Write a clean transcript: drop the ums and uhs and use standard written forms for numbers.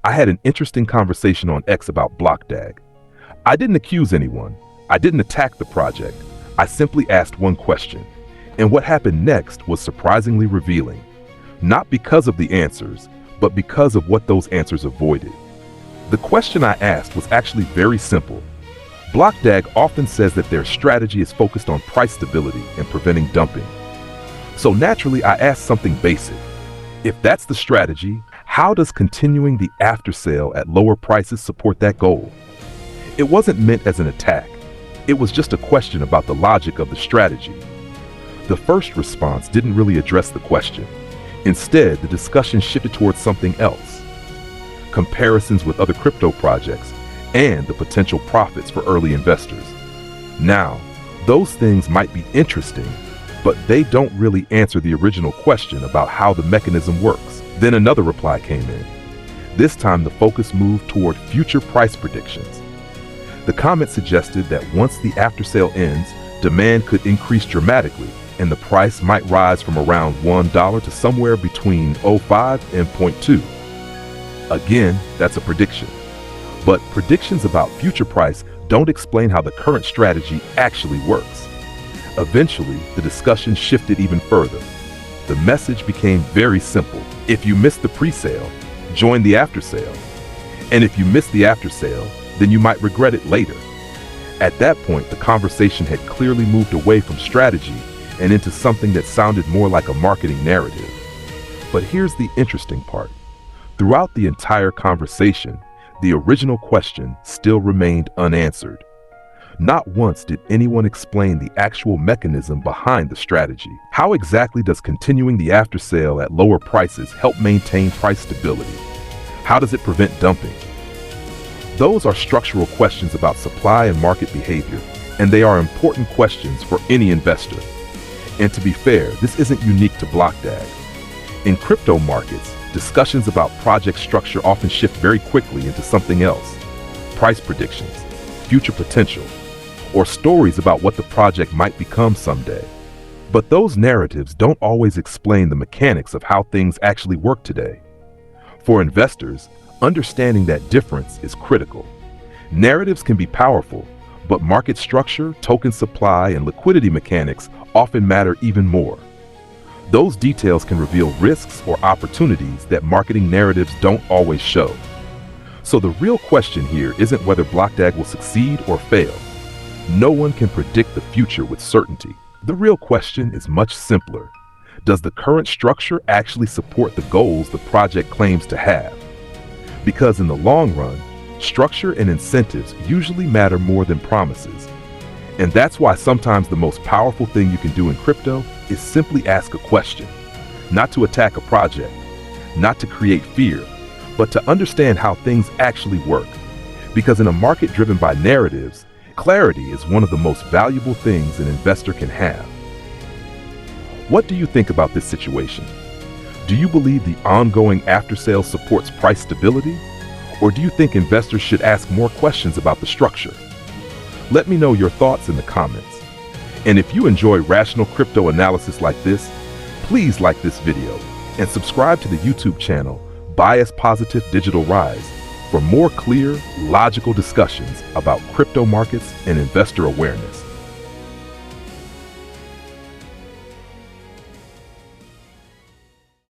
I had an interesting conversation on X about BlockDAG. I didn't accuse anyone. I didn't attack the project. I simply asked one question. And what happened next was surprisingly revealing. Not because of the answers, but because of what those answers avoided. The question I asked was actually very simple. BlockDAG often says that their strategy is focused on price stability and preventing dumping. So naturally, I asked something basic. If that's the strategy, how does continuing the after-sale at lower prices support that goal? It wasn't meant as an attack. It was just a question about the logic of the strategy. The first response didn't really address the question. Instead, the discussion shifted towards something else. Comparisons with other crypto projects and the potential profits for early investors. Now, those things might be interesting, but they don't really answer the original question about how the mechanism works. Then another reply came in. This time the focus moved toward future price predictions. The comment suggested that once the after-sale ends, demand could increase dramatically and the price might rise from around $1 to somewhere between 0.5 and 0.2. Again, that's a prediction. But predictions about future price don't explain how the current strategy actually works. Eventually, the discussion shifted even further. The message became very simple. If you missed the pre-sale, join the after-sale. And if you missed the after-sale, then you might regret it later. At that point, the conversation had clearly moved away from strategy and into something that sounded more like a marketing narrative. But here's the interesting part. Throughout the entire conversation, the original question still remained unanswered. Not once did anyone explain the actual mechanism behind the strategy. How exactly does continuing the after-sale at lower prices help maintain price stability? How does it prevent dumping? Those are structural questions about supply and market behavior, and they are important questions for any investor. And to be fair, this isn't unique to BlockDAG. In crypto markets, discussions about project structure often shift very quickly into something else. Price predictions, future potential, or stories about what the project might become someday. But those narratives don't always explain the mechanics of how things actually work today. For investors, understanding that difference is critical. Narratives can be powerful, but market structure, token supply, and liquidity mechanics often matter even more. Those details can reveal risks or opportunities that marketing narratives don't always show. So the real question here isn't whether BlockDAG will succeed or fail. No one can predict the future with certainty. The real question is much simpler. Does the current structure actually support the goals the project claims to have? Because in the long run, structure and incentives usually matter more than promises. And that's why sometimes the most powerful thing you can do in crypto is simply ask a question. Not to attack a project, not to create fear, but to understand how things actually work. Because in a market driven by narratives, clarity is one of the most valuable things an investor can have. What do you think about this situation? Do you believe the ongoing after-sale supports price stability? Or do you think investors should ask more questions about the structure? Let me know your thoughts in the comments. And if you enjoy rational crypto analysis like this, please like this video and subscribe to the YouTube channel Bias Positive Digital Rise for more clear, logical discussions about crypto markets and investor awareness.